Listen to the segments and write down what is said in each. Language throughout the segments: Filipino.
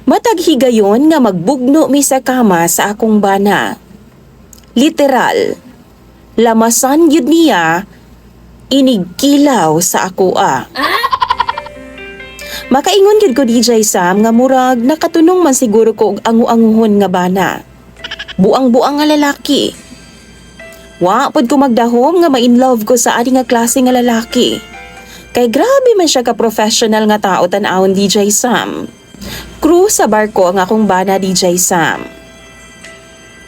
Matag higayon nga magbugno mi sa kama sa akong bana. Literal, lamasan yun niya, inigkilaw sa akoa. Makaingon gid ko DJ Sam nga murag nakatunong man siguro ko og angu-anguhon nga bana. Buang-buang nga lalaki. Wa pod ko magdahom nga ma-in love ko sa ani nga klase nga lalaki. Kay grabe man siya ka-professional nga tao tan-awon DJ Sam. Crew sa barko ang akong bana DJ Sam.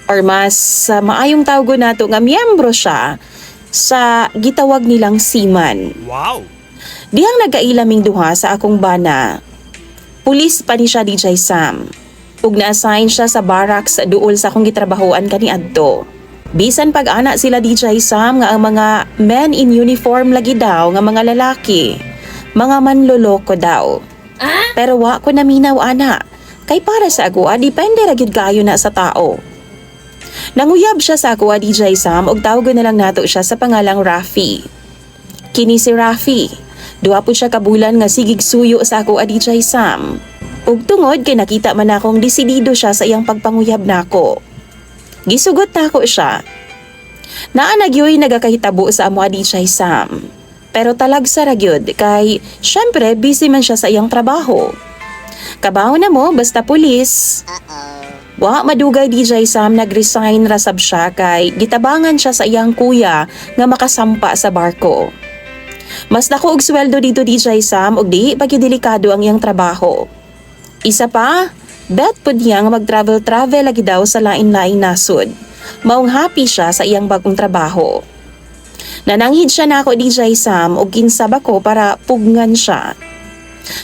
Or mas maayong tawgo nato nga miyembro siya sa gitawag nilang seaman. Wow! Dihang nagkailaming duha sa akong bana. Pulis pa ni siya DJ Sam. Ug na-assign siya sa barracks duol sa akong gitrabahoan kaniadto. Bisan pag-ana sila DJ Sam nga ang mga men in uniform lagi daw nga mga lalaki, mga manloloko daw. Pero wa ko naminaw ana, kay para sa ako depende ra gyud kaayo na sa tao. Nanguyab siya sa ako DJ Sam ug tawgon na lang nato siya sa pangalang Rafi. Kini si Rafi, duha po siya kabulan nga sigig suyo sa ako DJ Sam. Ug tungod kay nakita man akong desidido siya sa iyang pagpanguyab nako. Gisugot nako siya. Naa nagyoy nagakahitabo sa amo DJ Sam. Pero talagsa ra gyud kay syempre busy man siya sa iyang trabaho. Kabaho na mo basta pulis. Wa madugay DJ Sam nagresign ra sab siya kay gitabangan siya sa iyang kuya nga makasampa sa barko. Mas dako og sweldo dito DJ Sam ug di pagkidelikado ang iyang trabaho. Isa pa, bet pud niya nga mag-travel lagi daw sa lain-lain nasod. Maong happy siya sa iyang bagong trabaho. Nananghid siya nako DJ Sam ug ginsab ako para pugngan siya.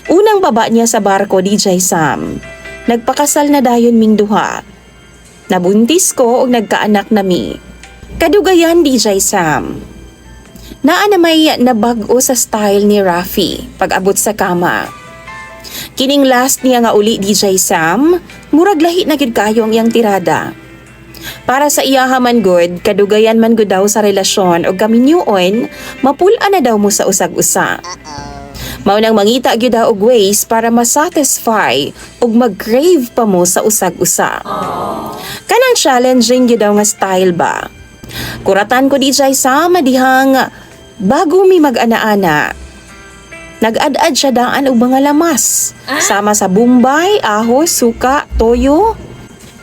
Unang baba niya sa barko DJ Sam. Nagpakasal na dayon ming duha. Nabuntis ko ug nagkaanak nami. Kadugayan DJ Sam. Naa na may nabag-o sa style ni Rafi pag-abot sa kama. Kining last niya nga uli DJ Sam, murag lahi na gid kayo ang iyang tirada. Para sa iyaha man good, kadugayan man good daw sa relasyon o kaminyuon, mapul-an na daw mo sa usag-usa. Mao nang mangita gyud daw og ways para ma-satisfy ug mag-crave pa mo sa usag-usa. Kanang challenging gyud daw nga style ba. Kuratan ko DJ Sam dihang bago mi mag-ana-ana. Nag-ad-ad siya daan og mga lamas. Sama sa bumbay, ahos, suka, toyo.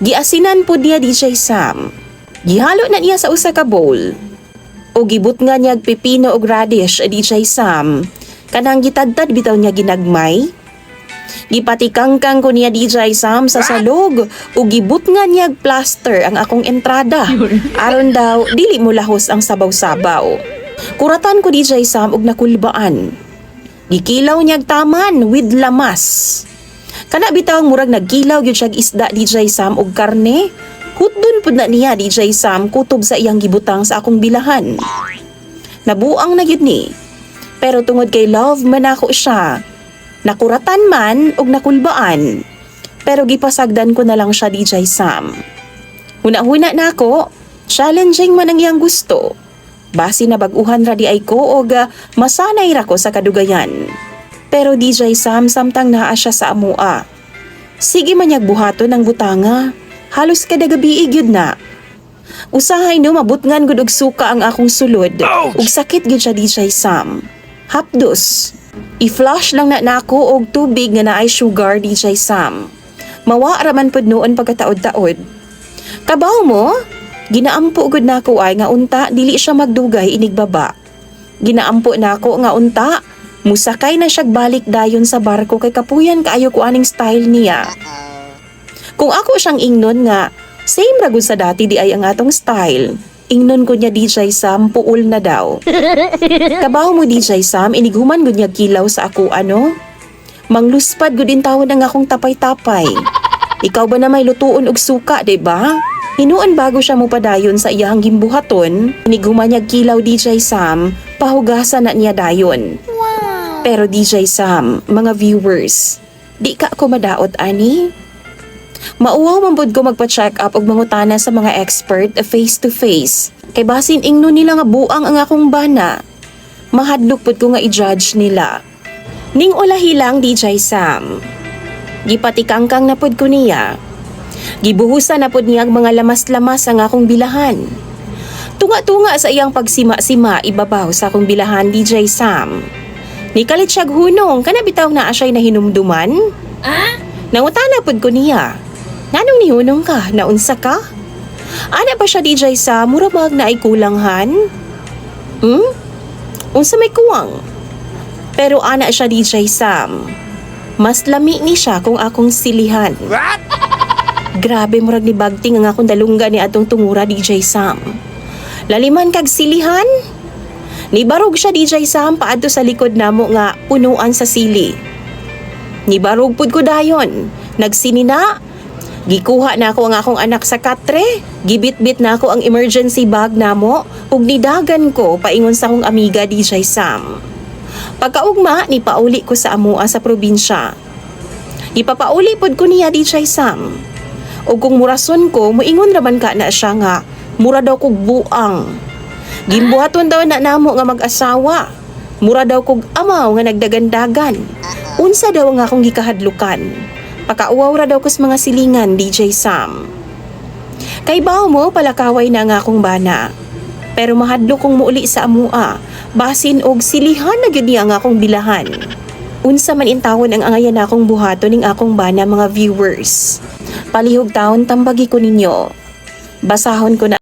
Giasinan po niya DJ Sam. Gihalo na niya sa usa ka bowl. O gibut nga niya pipino og radish DJ Sam. Kanang gitadtad bitaw niya ginagmay. Gipatikangkang ko niya DJ Sam sa salog o gibut nga niya plaster ang akong entrada. Aron daw dili mo lahos ang sabaw-sabaw. Kuratan ko DJ Sam og nakulbaan. Gikilaw niyag taman with lamas. Kana bitaw murag nagkilaw gyud siya isda DJ Sam og karne. Hutdon pud na niya DJ Sam kutob sa iyang gibutang sa akong bilahan. Nabuang na gyud ni. Pero tungod kay love man ako siya. Nakuratan man og nakulbaan. Pero gipasagdan ko na lang siya DJ Sam. Huna-huna na ako, challenging man ang iyang gusto. Basi na baguhan ra di ay ko og masanay ra ko sa kadugayan. Pero DJ Sam samtang naa siya sa amua. Sige man yag buhaton ang butanga. Halos kada gabi gyud na. Usahay no mabutngan gud og suka ang akong sulod. Ug sakit gyud siya DJ Sam. Hapdos. I-flush lang na nako og tubig nga naay sugar DJ Sam. Mawa ra man pud noon pagkataod-taod. Kabaw mo? Ginaampo gud nako ay nga unta dili siya magdugay inigbaba. Ginaampo nako nga unta musakay na siya balik dayon sa barko kay kapuyan kaayo ko aning style niya. Kung ako siyang ingnon nga same ra gud sa dati di ay ang atong style. Ingnon ko niya DJ Sam puul na daw. Kabaw mo DJ Sam iniguman gud niya kilaw sa ako ano? Mangluspad gud in tawon ang akong tapay-tapay. Ikaw ba na may lutuon og suka, di ba? Hinuon bago siya mo padayon sa iyang gimbuhaton, iniguman niya kilaw DJ Sam, pahugasan na niya dayon. Wow. Pero DJ Sam, mga viewers, di ka ako madaot ani? Mauwaw mambod ko magpa-check up og mangutana sa mga expert face to face. Kay basin ingno nila nga buang ang akong bana. Mahadlok pud ko nga i-judge nila. Ning ulahi lang DJ Sam. Gipatikangkang na pod ko niya. Gibuhusan na pod niya ang mga lamas-lamas ang akong bilahan. Tunga-tunga sa iyang pagsima-sima ibabaw sa akong bilahan, DJ Sam. Nikalit siyag hunong, kanabitaw na asya'y nahinumduman. Nangutana pod ko niya. Nganong nihunong ka? Naunsa ka? Ana ba siya, DJ Sam? Murabag na ay kulanghan? Unsa may kuwang? Pero ana siya, DJ Sam. Mas lami ni siya kung akong silihan. Grabe murag ni bagting ang akong dalungga ni atong tungura, DJ Sam. Laliman kag silihan? Nibarog siya, DJ Sam, paadto sa likod namo nga punuan sa sili. Nibarog pud ko dayon. Nagsinina. Gikuha na ako ang akong anak sa katre. Gibit-bit na ako ang emergency bag namo ug nidagan ko paingon sa akong amiga, DJ Sam. Pagkaugma, nipauli ko sa amua sa probinsya. Ipapauli pod ko niya, DJ Sam. O kung murason ko, muingon raman ka na siya nga, mura daw kog buang. Gimbuhaton daw na namo nga mag-asawa. Mura daw kog amaw nga nagdagandagan. Unsa daw nga akong gikahadlukan. Pakauwaw ra daw ko sa mga silingan, DJ Sam. Kay baw mo, palakaway na nga akong bana. Pero mahadlo kong muuli sa amua. Basin og silihan na gyud niya ang akong bilahan. Unsa man intawon ang angayan akong buhaton ning akong bana, mga viewers. Palihog taon tambagi ko ninyo. Basahon ko na